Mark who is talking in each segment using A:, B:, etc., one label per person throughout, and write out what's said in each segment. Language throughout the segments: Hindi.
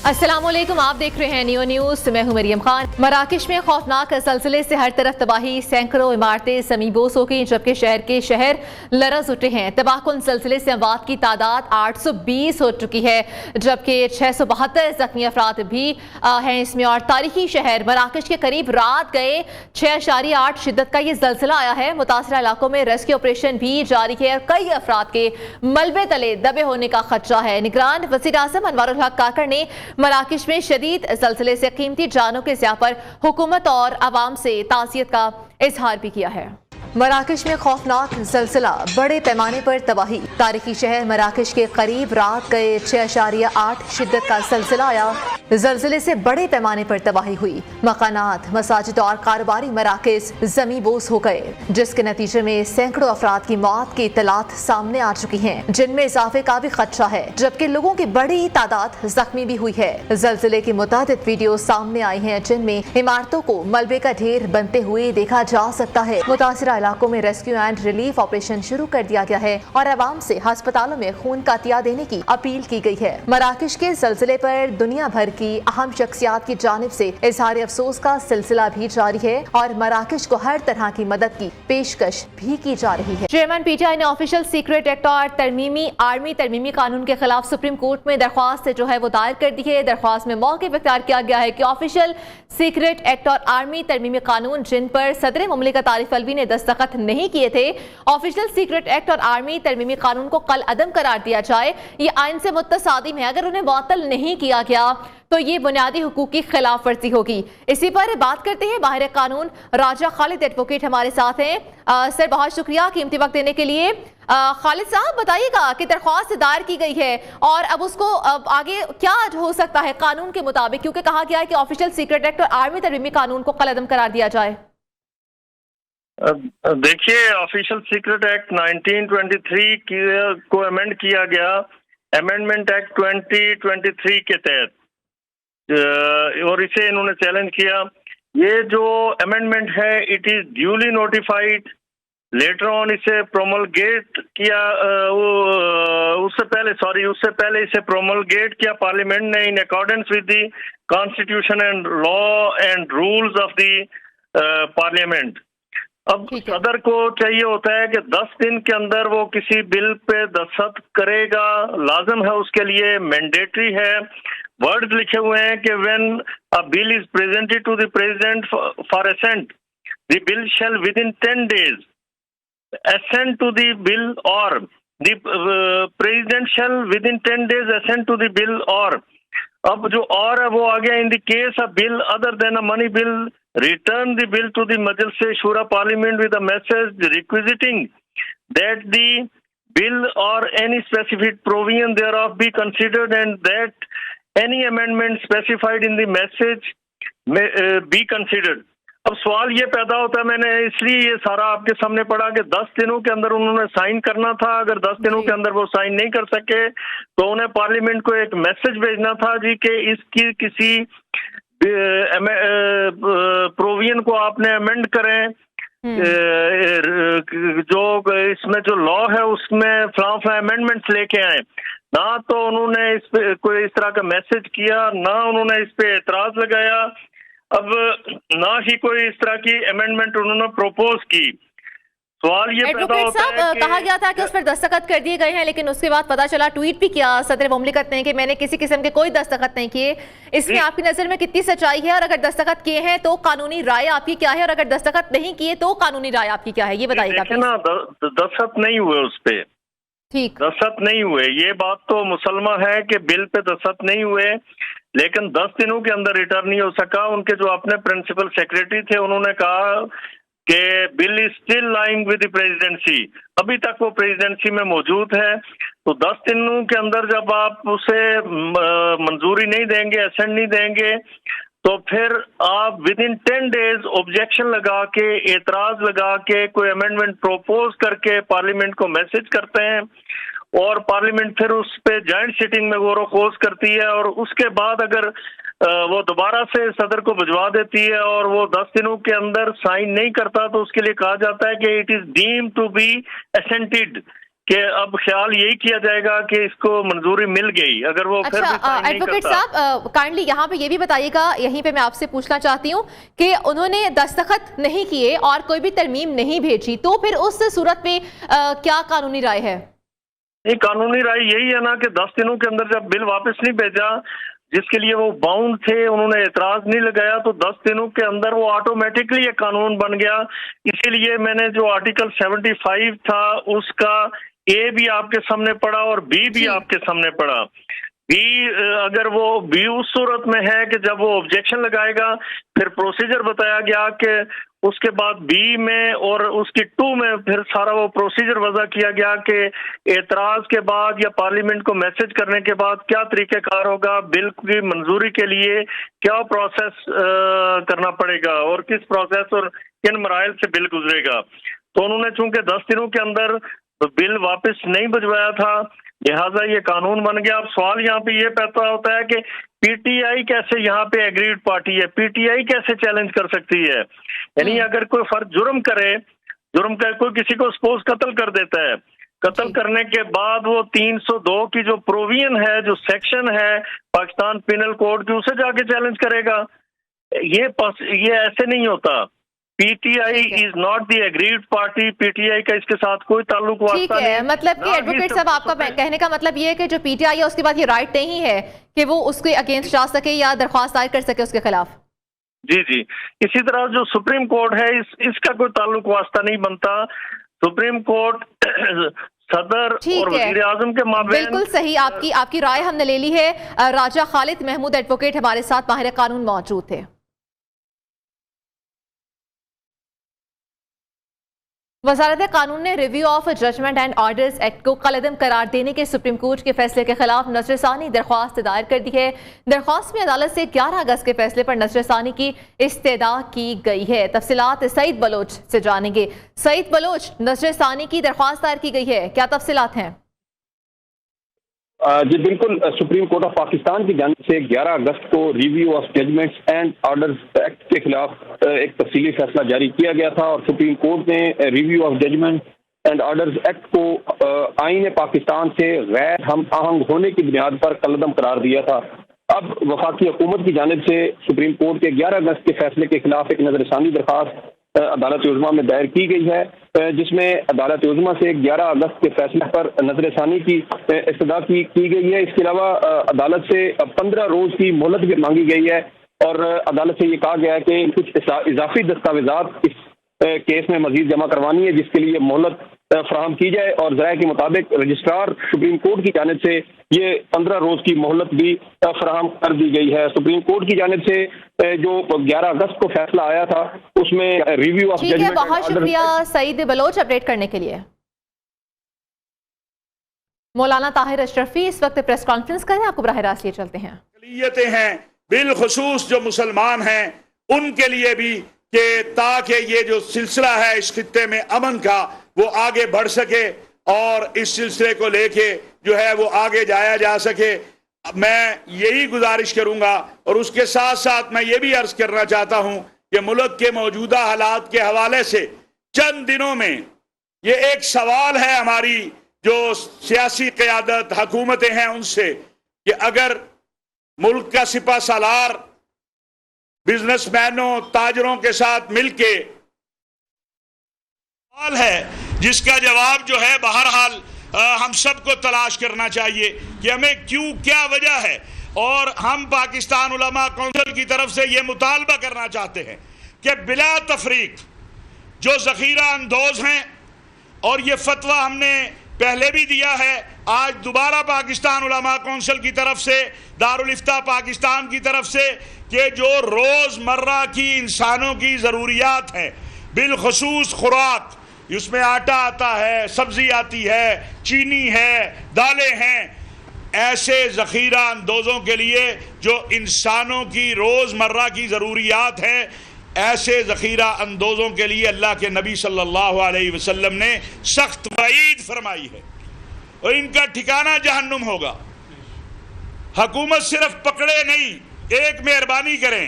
A: अस्सलामुअलैकुम, आप देख रहे हैं नियो न्यूज। मैं हूं मरियम खान। मराकश में खौफनाक ज़लज़ले से हर तरफ तबाही, सैकड़ों इमारतें ज़मींदोज़ हो गई, जबकि शहर लरज़ उठे हैं। तबाहकुन ज़लज़ले से अमवात की तादाद 820 हो चुकी है, जबकि 672 जख्मी अफराद भी हैं इसमें। और तारीखी शहर मराकश के करीब रात गए 6.8 शिद्दत का ये ज़लज़ला आया है। मुतासरा इलाकों में रेस्क्यू ऑपरेशन भी जारी है और कई अफराद के मलबे तले दबे होने का खदशा है। निगरान वज़ीर आज़म अनवारुल हक काकड़ ने मराकश में शदीद ज़लज़ले से कीमती जानों के ज़िया पर हुकूमत और आवाम से ताज़ियत का इजहार भी किया है। मराकश में खौफनाक ज़लज़ला, बड़े पैमाने पर तबाही। तारीखी शहर मराकश के करीब रात गए 6.8 शिद्दत का ज़लज़ला आया। ज़लज़ले से बड़े पैमाने पर तबाही हुई। मकानात, मसाजिद और कारोबारी मराकज़ ज़मींदोज़ हो गए, जिसके नतीजे में सैकड़ों अफराद की मौत की इत्तलात सामने आ चुकी हैं, जिनमें इजाफे का भी खदशा है, जबकि लोगों की बड़ी तादाद जख्मी भी हुई है। ज़लज़ले की मुतादिद वीडियो सामने आई हैं, जिनमें इमारतों को मलबे का ढेर बनते हुए देखा जा सकता है। मुतासरा इलाकों में रेस्क्यू एंड रिलीफ ऑपरेशन शुरू कर दिया गया है और आवाम से अस्पतालों में खून का अतिया देने की अपील की गई है। मराकश के ज़लज़ले पर दुनिया भर की अहम शख्सियात की जानिब से इजहार अफसोस का सिलसिला भी जारी है और मराकश को हर तरह की मदद की पेशकश भी की जा रही है। चेयरमैन PTI ने ऑफिशियल सीक्रेट एक्ट और आर्मी तरमीमी कानून के खिलाफ सुप्रीम कोर्ट में दरख्वास्त जो है वो दायर कर दी है। दरख्वास्त में मौक़िफ़ इख्तियार किया गया है कि ऑफिशियल सीक्रेट एक्ट और आर्मी तरमीमी कानून, जिन पर सदर मुमलिकत आरिफ अलवी ने दस्तखत नहीं किए थे, ऑफिशियल सीक्रेट एक्ट और आर्मी तरमीमी कानून को कल अदम करार दिया जाए। ये आइन से मुत्तसादिम है। अगर उन्हें मुअत्तल नहीं किया गया तो ये बुनियादी हुकूक की खिलाफ वर्जी होगी। इसी पर बात करते हैं माहिर कानून राजा खालिद एडवोकेट हमारे साथ हैं। सर, बहुत शुक्रिया कीमती वक्त देने के लिए। खालिद साहब, बताइएगा कि दरख्वास्त दायर की गई है और अब उसको आगे क्या हो सकता है कानून के मुताबिक, क्योंकि कहा गया है कि ऑफिशियल सीक्रेट एक्ट और आर्मी तरमीमी कानून को कल अदम करार दिया जाए।
B: देखिए, ऑफिशियल सीक्रेट एक्ट 1923 को अमेंड किया गया, अमेंडमेंट एक्ट 2023 के तहत, और इसे इन्होंने चैलेंज किया। ये जो अमेंडमेंट है, it is duly notified, later on इसे प्रोमलगेट किया, उससे पहले इसे प्रोमलगेट किया पार्लियामेंट ने in accordance with the constitution and law and rules of the parliament. अब सदर को चाहिए होता है कि 10 दिन के अंदर वो किसी बिल पे दस्तखत करेगा, लाजम है, उसके लिए मैंडेटरी है। वर्ड्स लिखे हुए हैं कि when a bill is presented to the president for assent, the bill shall within 10 days assent to the bill, or the president shall within 10 days assent to the bill, or अब जो और है वो आ गया, in the case a bill other than a money bill, return the bill to the Majlis Shura parliament with a message requisitioning that the bill or any specific provision thereof be considered and that any amendment specified in the message may be considered। अब सवाल ये पैदा होता है, मैंने इसलिए ये सारा आपके सामने पढ़ा कि 10 दिनों के अंदर उन्होंने साइन करना था। अगर 10 दिनों के अंदर वो साइन नहीं कर सके तो उन्हें पार्लियामेंट को एक मैसेज भेजना था जी कि इसकी किसी प्रोविजन को आपने अमेंड करें, जो इसमें जो लॉ है उसमें फला अमेंडमेंट्स लेके आए। ना तो उन्होंने इस पे कोई इस तरह का मैसेज किया, ना उन्होंने इस पे एतराज लगाया, अब ना ही कोई इस तरह की अमेंडमेंट उन्होंने प्रपोज की। सवाल ये पैदा होता है कि
A: कहा गया था कि उस पर दस्तखत कर दिए गए हैं, लेकिन उसके बाद पता चला, ट्वीट भी किया सदर मुमलिकत ने कि मैंने किसी किस्म के कोई दस्तखत नहीं किए। इसमें आपकी नजर में कितनी सच्चाई है? और अगर दस्तखत किए हैं तो कानूनी राय आपकी क्या है, और अगर दस्तखत नहीं किए तो कानूनी राय आपकी क्या है, ये बताइएगा
B: ना। दस्तखत नहीं हुए उस पे,
A: ठीक,
B: दस्तखत नहीं हुए, ये बात तो मुसलमा है कि बिल पे दस्तखत नहीं हुए, लेकिन 10 दिनों के अंदर रिटर्न नहीं हो सका। उनके जो अपने प्रिंसिपल सेक्रेटरी थे उन्होंने कहा कि bill is still lying with the presidency, अभी तक वो प्रेसिडेंसी में मौजूद है। तो 10 दिनों के अंदर जब आप उसे मंजूरी नहीं देंगे, असेंट नहीं देंगे, तो फिर आप विद इन 10 days ऑब्जेक्शन लगा के, एतराज लगा के, कोई अमेंडमेंट प्रोपोज करके पार्लियामेंट को मैसेज करते हैं और पार्लियामेंट फिर उस पे जॉइंट सिटिंग में गौर खोज करती है, और उसके बाद अगर वो दोबारा से सदर को भिजवा देती है और वो 10 दिनों के अंदर साइन नहीं करता तो उसके लिए कहा जाता है कि it is deemed to be assented, कि अब ख्याल यही किया जाएगा कि इसको मंजूरी मिल गई, अगर वो फिर भी साइन नहीं
A: एडवोकेट
B: करता।
A: साहब काइंडली यहाँ पे ये भी बताइएगा, यहीं पे मैं आपसे पूछना चाहती हूँ कि उन्होंने दस्तखत नहीं किए और कोई भी तरमीम नहीं भेजी, तो फिर उस सूरत में क्या कानूनी राय है?
B: नहीं, कानूनी राय यही है ना कि 10 दिनों के अंदर जब बिल वापस नहीं भेजा जिसके लिए वो बाउंड थे, उन्होंने एतराज नहीं लगाया, तो 10 दिनों के अंदर वो ऑटोमेटिकली एक कानून बन गया। इसीलिए मैंने जो आर्टिकल 75 था उसका ए भी आपके सामने पड़ा और बी भी आपके सामने पड़ा। बी अगर वो बी उस सूरत में है कि जब वो ऑब्जेक्शन लगाएगा, फिर प्रोसीजर बताया गया कि उसके बाद बी में और उसकी 2 में फिर सारा वो प्रोसीजर वजह किया गया कि एतराज के बाद या पार्लियामेंट को मैसेज करने के बाद क्या तरीक़ेकार होगा, बिल की मंजूरी के लिए क्या प्रोसेस करना पड़ेगा और किस प्रोसेस और किन मराइल से बिल गुजरेगा। तो उन्होंने चूंकि 10 दिनों के अंदर बिल वापस नहीं भिजवाया था, लिहाजा ये कानून बन गया। अब सवाल यहाँ पे ये पैदा होता है कि पीटीआई कैसे यहाँ पे एग्रीड पार्टी है, पीटीआई कैसे चैलेंज कर सकती है? यानी अगर कोई फर्द जुर्म करे, कोई किसी को सपोज कत्ल कर देता है, कत्ल करने के बाद वो 302 की जो प्रोविजन है, जो सेक्शन है पाकिस्तान पिनल कोड की, उसे जाके चैलेंज करेगा। ये ऐसे नहीं होता। PTI is not the agreed party, PTI का इसके साथ कोई ताल्लुक वास्ता नहीं है।
A: मतलब कि एडवोकेट साहब आपका कहने का मतलब ये है कि जो पीटीआई है उसके बाद ये राइट नहीं है कि वो उसके अगेंस्ट जा सके या दरख्वास्त दायर कर सके उसके खिलाफ।
B: जी जी, इसी तरह जो सुप्रीम कोर्ट है इसका कोई ताल्लुक वास्ता नहीं बनता। सुप्रीम कोर्ट सदर और वजीर आजम के माबैन।
A: बिल्कुल सही, आपकी राय हमने ले ली है। राजा खालिद महमूद एडवोकेट हमारे साथ माहिर कानून मौजूद थे। वजारत कानून ने review of judgment and orders act को कलअदम करार देने के सुप्रीम कोर्ट के फैसले के खिलाफ नजरसानी दरख्वास्त दायर कर दी है। दरख्वास्त में अदालत से 11 अगस्त के फैसले पर नजरसानी की इस्तदा की गई है। तफसीलात सईद बलोच से जानेंगे। सईद बलोच, नजरसानी की दरख्वास्त दायर की गई है, क्या तफसीलात हैं?
C: जी बिल्कुल, सुप्रीम कोर्ट ऑफ पाकिस्तान की जानिब से 11 अगस्त को review of judgments and orders act के खिलाफ एक तफसीली फैसला जारी किया गया था और सुप्रीम कोर्ट ने review of judgment and orders act को आईन पाकिस्तान से गैर हम आहंग होने की बुनियाद पर कलअदम करार दिया था। अब वफाकी हुकूमत की जानिब से सुप्रीम कोर्ट के 11 अगस्त के फैसले के खिलाफ एक नजरसानी दरख्वास्त अदालत उज़्मा में दायर की गई है, जिसमें अदालत उज़्मा से 11 अगस्त के फैसले पर नजरसानी की इस्तदा की गई है। इसके अलावा अदालत से 15 रोज की मोहलत भी मांगी गई है और अदालत से ये कहा गया है कि कुछ इजाफी दस्तावेजात इस केस में मजीद जमा करवानी है, जिसके लिए मोहलत फराहम की जाए और ज़राए के मुताबिक रजिस्ट्रार सुप्रीम कोर्ट की जानिब से ये 15 रोज की मोहलत भी फराहम कर दी गई है। सुप्रीम कोर्ट की जानिब से जो 11 अगस्त को फैसला आया था उसमें रिव्यू ऑफ जजमेंट।
A: बहुत शुक्रिया सईद बलोच अपडेट करने के लिए। मौलाना ताहिर अशरफी इस वक्त प्रेस कॉन्फ्रेंस करें, आपको बराह रास्त लिए चलते हैं।
D: अक़लियतें हैं बिलखुसूस जो मुसलमान हैं उनके लिए भी कि ताकि ये जो सिलसिला है इस खित्ते में अमन का वो आगे बढ़ सके और इस सिलसिले को लेके जो है वो आगे जाया जा सके। मैं यही गुजारिश करूंगा और उसके साथ साथ मैं ये भी अर्ज करना चाहता हूं कि मुल्क के मौजूदा हालात के हवाले से चंद दिनों में ये एक सवाल है हमारी जो सियासी क़यादत हुकूमतें हैं उनसे कि अगर मुल्क का सिपा सालार बिजनेसमैनों ताजरों के साथ मिलके सवाल है जिसका जवाब जो है बहरहाल हम सबको तलाश करना चाहिए कि हमें क्यों, क्या वजह है। और हम पाकिस्तान उलमा कौंसिल की तरफ से ये मुतालबा करना चाहते हैं कि बिला तफरीक जो ज़ख़ीरा अंदोज हैं, और ये फतवा हमने पहले भी दिया है, आज दोबारा पाकिस्तान उलमा कौंसिल की तरफ से, दारुल इफ्ता पाकिस्तान की तरफ से, कि जो रोज़मर्रा की इंसानों की ज़रूरियात हैं बिलखुसूस खुराक, उसमें आटा आता है, सब्जी आती है, चीनी है, दालें हैं, ऐसे ज़ख़ीरा अंदोज़ों के लिए जो इंसानों की रोज़मर्रा की ज़रूरियात हैं, ऐसे ज़ख़ीरा अंदोज़ों के लिए अल्लाह के नबी सल्लल्लाहु अलैहि वसल्लम ने सख्त वईद फरमाई है और इनका ठिकाना जहन्नुम होगा। हुकूमत सिर्फ पकड़े नहीं, एक मेहरबानी करें,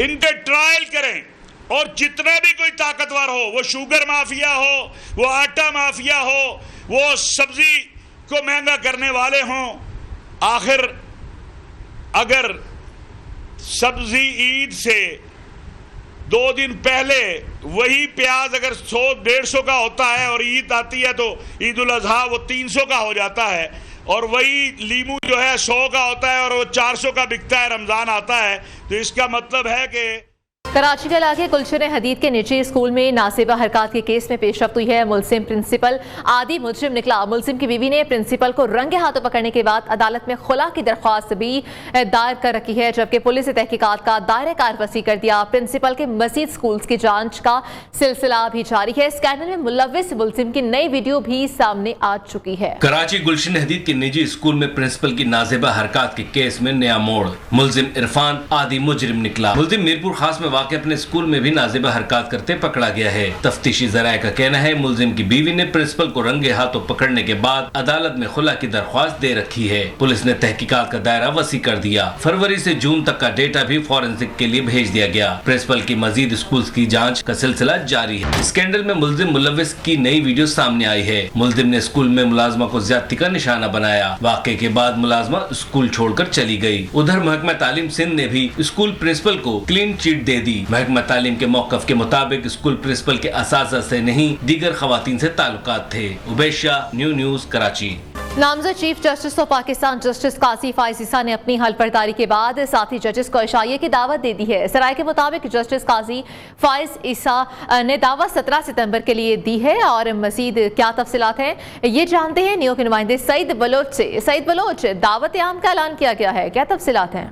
D: इनके ट्रायल करें, और जितना भी कोई ताकतवर हो, वो शुगर माफिया हो, वो आटा माफिया हो, वो सब्जी को महंगा करने वाले हों, आखिर अगर सब्जी ईद से 2 दिन पहले वही प्याज अगर 100-150 का होता है और ईद आती है तो ईद उल अजहा वो 300 का हो जाता है, और वही लीमू जो है 100 का होता है और वो 400 का बिकता है, रमजान आता है, तो इसका मतलब है कि
A: कराची के इलाके गुलशन हदीद के निजी स्कूल में नासिबा हरकत के केस में पेशरफ्त हुई है। मुलजिम प्रिंसिपल आदि मुजरिम निकला। मुलजिम की बीवी ने प्रिंसिपल को रंगे हाथों पकड़ने के बाद अदालत में खुला की दरख्वास्त भी दायर कर रखी है, जबकि पुलिस ने तहकीकात का दायरा कार वसी कर दिया। प्रिंसिपल के मजीद स्कूल की जांच का सिलसिला भी जारी है। स्कैंडल में मुलविस मुलजिम की नई वीडियो भी सामने आ चुकी है।
E: कराची गुलशन हदीद के निजी स्कूल में प्रिंसिपल की नाजिबा हरकत के केस में नया मोड़। मुलजिम इरफान आदि मुजरिम निकला। मुलजिम मीरपुर खास में वाक़ अपने स्कूल में भी नाजिबा हरकत करते पकड़ा गया है। तफ्तीशी जराये का कहना है मुलजिम की बीवी ने प्रिंसिपल को रंगे हाथों पकड़ने के बाद अदालत में खुला की दरख्वास्त दे रखी है। पुलिस ने तहकीकात का दायरा वसी कर दिया। फरवरी से जून तक का डेटा भी फॉरेंसिक के लिए भेज दिया गया। प्रिंसिपल की मजीद स्कूल की जाँच का सिलसिला जारी है। स्कैंडल में मुलजिम मुलविस की नई वीडियो सामने आई है। मुलजिम ने स्कूल में मुलाजमा को ज्यादती का निशाना बनाया। वाक़े के बाद मुलाजमा स्कूल छोड़कर चली गई। उधर महकमा तालीम सिंध ने भी स्कूल प्रिंसिपल को क्लीन चिट दे दी। महकमा तालीम के मौक़िफ़ के मुताबिक स्कूल प्रिंसिपल के असातिज़ा से नहीं दीगर खवातीन से ताल्लुकात थे। उबैश शाह, न्यूज़ कराची।
A: नामजद chief justice of Pakistan justice Qazi Faez Isa ने अपनी हलफबरदारी के बाद साथी जजेस को इशाइये की दावत दे दी है। सराय के मुताबिक जस्टिस काजी फाइज ईसा ने दावत 17 सितंबर के लिए दी है और मजीद क्या तफसीलात हैं ये जानते हैं न्यू के नुमाइंदे सईद बलोच से। सईद बलोच, दावत आम का ऐलान किया गया है, क्या तफसीलात हैं?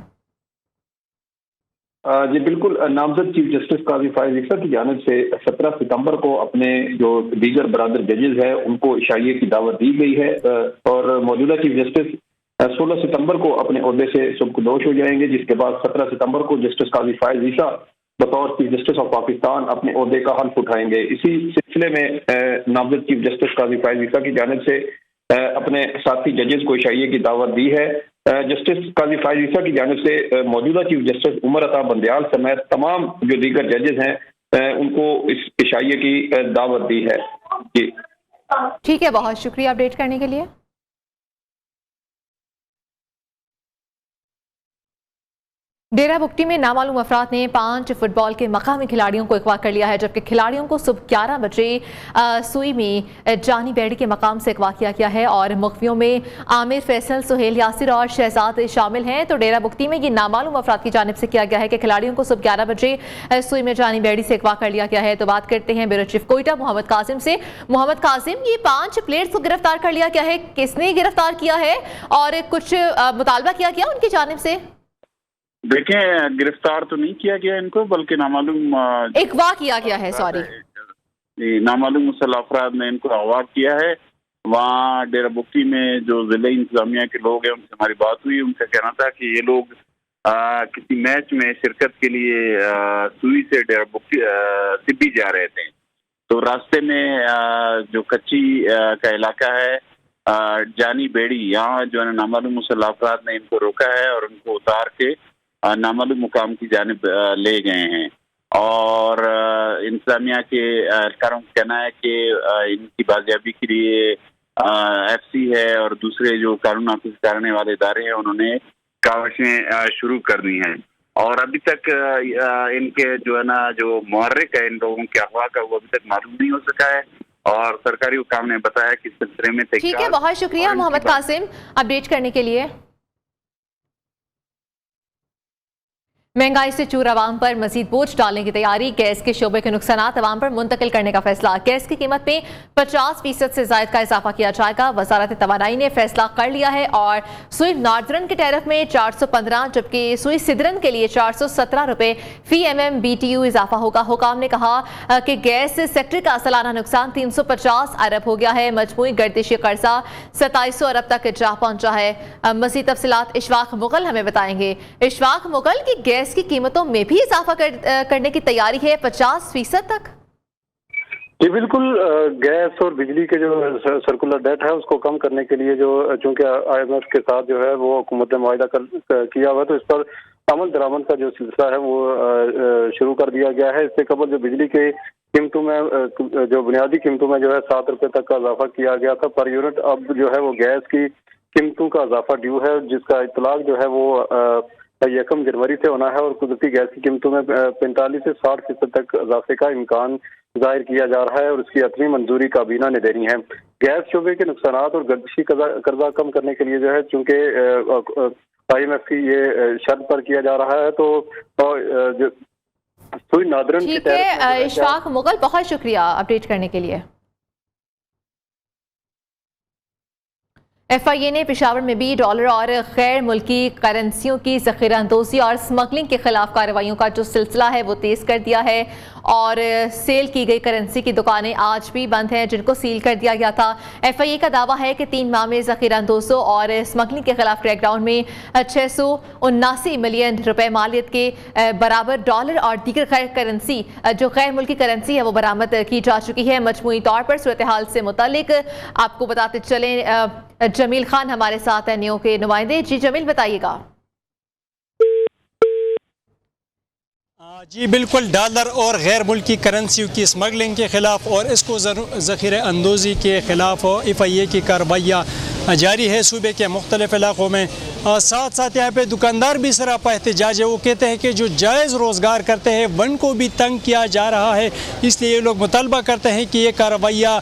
C: जी बिल्कुल, नामजद चीफ जस्टिस काजी फाइज ईसा की जानिब से 17 सितंबर को अपने जो दीगर बरादर जजेस हैं उनको इशाइये की दावत दी गई है और मौजूदा चीफ जस्टिस 16 सितंबर को अपने ओहदे से सुबकदोश हो जाएंगे, जिसके बाद 17 सितंबर को जस्टिस काजी फाइज ईसा बतौर चीफ जस्टिस ऑफ पाकिस्तान अपने ओहदे का हल्फ उठाएंगे। इसी सिलसिले में नामजद चीफ जस्टिस काजी फाइज ईसा की जानिब से अपने साथी जजेस को इशाइये की दावत दी है। जस्टिस काजी फाइज ईसा की जानिब से मौजूदा चीफ जस्टिस उमर अता बंदयाल समेत तमाम जो दीगर जजेस हैं उनको इस इशाइये की दावत दी है। जी
A: ठीक है, बहुत शुक्रिया अपडेट करने के लिए। डेरा बुगटी में नामालूम अफराद ने 5 फुटबॉल के मकामी खिलाड़ियों को अगवा कर लिया है, जबकि खिलाड़ियों को सुबह 11 बजे सुई में जानी बेड़ी के मकाम से अगवा किया गया है और मुखबियों में आमिर, फैसल, सुहेल यासिर और शहजाद शामिल हैं। तो डेरा बुगटी में ये नामालूम अफराद की जानिब से किया गया है कि खिलाड़ियों को सुबह 11 बजे सुई में जानी बेड़ी से अगवा कर लिया गया है। तो बात करते हैं ब्यूरो चीफ कोयटा मोहम्मद कासिम से। मोहम्मद कासिम, ये 5 प्लेयर्स को गिरफ्तार कर लिया गया है, किसने गिरफ्तार किया है और कुछ मुतालबा किया गया उनकी जानिब से?
F: देखें, गिरफ्तार तो नहीं किया गया इनको, बल्कि नामालूम
A: अगवा किया गया है। सॉरी,
F: नामालूम मुसल्लह अफराद ने इनको अगवा किया है। वहाँ डेरा बुगटी में जो जिले इंतजामिया के लोग हैं उनसे हमारी बात हुई। उनका कहना था कि ये लोग किसी मैच में शिरकत के लिए सुई से डेरा बुगटी सिब्बी जा रहे थे। तो रास्ते में जो कच्ची का इलाका है जानी बेड़ी, यहाँ जो है नामालूम मुसल्लह अफराद ने इनको रोका है और उनको उतार के नामालूम मुकाम की जानिब ले गए हैं। और इंतजामिया के एहलकारों का कहना है कि इनकी बाजियाबी के लिए FC है और दूसरे जो कानून नाफिज करने वाले इदारे हैं उन्होंने काविशें शुरू कर दी हैं। और अभी तक इनके जो है ना जो मुहर्रिक है इन लोगों के अगवा का वो अभी तक मालूम नहीं हो सका है और सरकारी हुकाम ने बताया कि इस सिलसिले में
A: ठीक है, बहुत शुक्रिया मोहम्मद कासिम अपडेट करने के लिए। महंगाई से चूर आवाम पर मजीद बोझ डालने की तैयारी, गैस के शोबे के नुकसानात आवाम पर मुंतकिल करने का फैसला। गैस की कीमत में 50% से ज्यादा का इजाफा किया जाएगा। वजारत तवानाई ने फैसला कर लिया है और सुई नॉर्दर्न के टैरिफ में 415 जबकि सुई सिदरन के लिए 417 रुपए फी MMBTU इजाफा होगा। हुकाम ने कहा कि गैस सेक्टर का सालाना नुकसान 350 अरब हो गया है। मजमूई गर्दिशी कर्जा 2700 अरब तक जा पहुंचा है। मजीद तफसीलात इशफाक मुगल हमें बताएंगे। इशफाक मुगल की गैस की कीमतों में भी इजाफा करने की तैयारी है 50% तक।
G: जी बिल्कुल, गैस और बिजली के जो सर्कुलर डेट है उसको कम करने के लिए जो चूंकि IMF के साथ जो है वो हुकूमत ने मुआहिदा किया हुआ, तो इस पर अमल दरामद का जो सिलसिला है वो शुरू कर दिया गया है। इससे कबल जो बिजली के कीमतों में जो बुनियादी कीमतों में जो है 7 रुपए तक का इजाफा किया गया था पर यूनिट, अब जो है वो गैस की कीमतों का इजाफा ड्यू है, जिसका इतलाक जो है वो 1 जनवरी से होना है और कुदरती गैस की कीमतों में 45 से 60% तक इजाफे का इम्कान जाहिर किया जा रहा है और उसकी अपनी मंजूरी काबीना ने देनी है। गैस शोबे के नुकसानात और गर्दिशी कर्जा कम करने के लिए जो है, चूंकि IMF की ये शर्त पर किया जा रहा है, तो सुई नादरन
A: ठीक है इशफाक मुगल, बहुत शुक्रिया अपडेट करने के लिए। FIA ने पेशावर में भी डॉलर और गैर मुल्की करेंसियों की ज़ख़ीरा अंदोज़ी और स्मगलिंग के खिलाफ कार्रवाइयों का जो सिलसिला है वो तेज़ कर दिया है और सेल की गई करेंसी की दुकानें आज भी बंद हैं जिनको सील कर दिया गया था। FIA का दावा है कि 3 माह में ज़ख़ीरा अंदोज़ों और स्मगलिंग के खिलाफ क्रैकडाउन में 679 मिलियन रुपए मालियत के बराबर डॉलर और दीगर गैर करेंसी जो गैर मुल्की करेंसी है वो बरामद की जा चुकी है। मजमूई तौर पर सूरत हाल से मुतालिक आपको बताते चलें, जमील खान हमारे साथ है न्यू के नुमाइंदे। जी जमील बताइएगा।
H: जी बिल्कुल, डॉलर और गैर मुल्की करेंसी की स्मगलिंग के खिलाफ और इसको ज़ख़ीरा अंदोज़ी के खिलाफ FIA की कार्रवाइयाँ जारी है सूबे के मुख्तलिफ इलाकों में। साथ साथ यहाँ पे दुकानदार भी सरापा एहतजाज है। वो कहते हैं कि जो जायज़ रोज़गार करते हैं वन को भी तंग किया जा रहा है, इसलिए ये लोग मुतालबा करते हैं कि ये कार्रवाइयाँ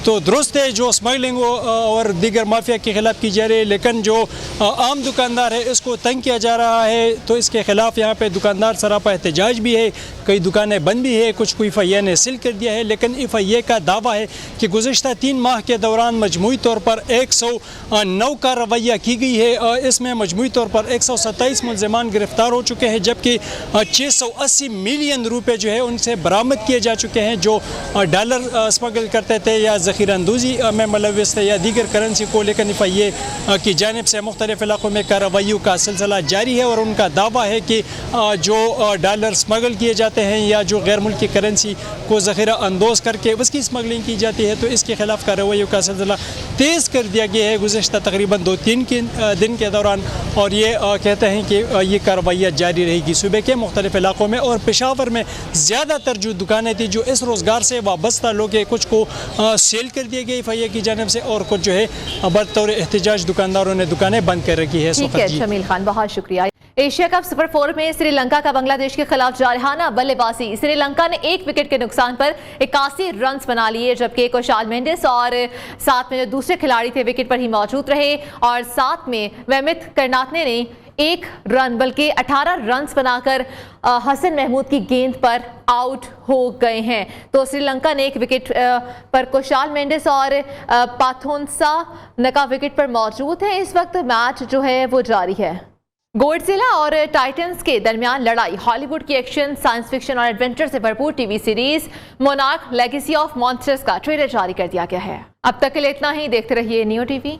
H: तो दुरुस्त है जो स्मगलिंग और दीगर माफिया के ख़िलाफ़ की जा रही है, लेकिन जो आम दुकानदार है इसको तंग किया जा रहा है, तो इसके ख़िलाफ़ यहाँ पर दुकानदार सरापा एहतजाज भी है। कई दुकानें बंद भी है, कुछ को FIA ने सील कर दिया है, लेकिन FIA का दावा है कि गुज़िश्ता 3 माह के दौरान मजमूई तौर पर 109 कार्रवाइयाँ की गई है। इसमें मजमूई तौर पर 127 मुलज़मान गिरफ्तार हो चुके हैं, जबकि 680 मिलियन रुपए जो है उनसे बरामद किए जा चुके हैं जो डॉलर स्मगल करते थे या ज़ख़ीरा अंदोज़ी में मुलव्वस थे या दीगर करेंसी को। लेकिन FIA की जानिब से मुख्तलिफ इलाकों में कार्रवाइयों का सिलसिला जारी है और उनका दावा है कि जो डॉलर स्मगल किए जाते हैं या जो गैर मुल्की करेंसी को ज़ख़ीरा अंदोज़ करके उसकी स्मगलिंग की जाती है, तो इसके खिलाफ कार्रवाइयों का सिलसिला तेज़ कर दिया गया है गुज़िश्ता तकरीबन 2-3 दिन के दौरान। और ये कहते हैं कि ये कार्रवाइयाँ जारी रहेगी सूबे के मुख्तलिफ इलाकों में। और पेशावर में ज़्यादातर जो दुकानें थी जो इस रोज़गार से वाबस्ता लोग हैं, कुछ को सेल कर दिए गए FIA की जानिब से और कुछ जो है बतौर एहतजाज दुकानदारों ने दुकानें बंद कर रखी है।
A: ठीक है जमील खान, बहुत शुक्रिया। एशिया कप सुपर 4 में श्रीलंका का बांग्लादेश के खिलाफ जारहाना बल्लेबाजी। श्रीलंका ने 1 विकेट के नुकसान पर 81 रन बना लिए, जबकि कुशाल मेंडिस और साथ में जो दूसरे खिलाड़ी थे विकेट पर ही मौजूद रहे और साथ में वेमिथ करनातने ने 1 रन बल्कि 18 रन बनाकर हसन महमूद की गेंद पर आउट हो गए हैं। तो श्रीलंका ने 1 विकेट पर कुशाल मेंडिस और पाथोनसा नका विकेट पर मौजूद है। इस वक्त मैच जो है वो जारी है। गॉडजिला और टाइटन्स के दरमियान लड़ाई। हॉलीवुड की एक्शन, साइंस फिक्शन और एडवेंचर से भरपूर TV series monarch legacy of monsters का ट्रेलर जारी कर दिया गया है। अब तक के लिए इतना ही। देखते रहिए न्यू टीवी।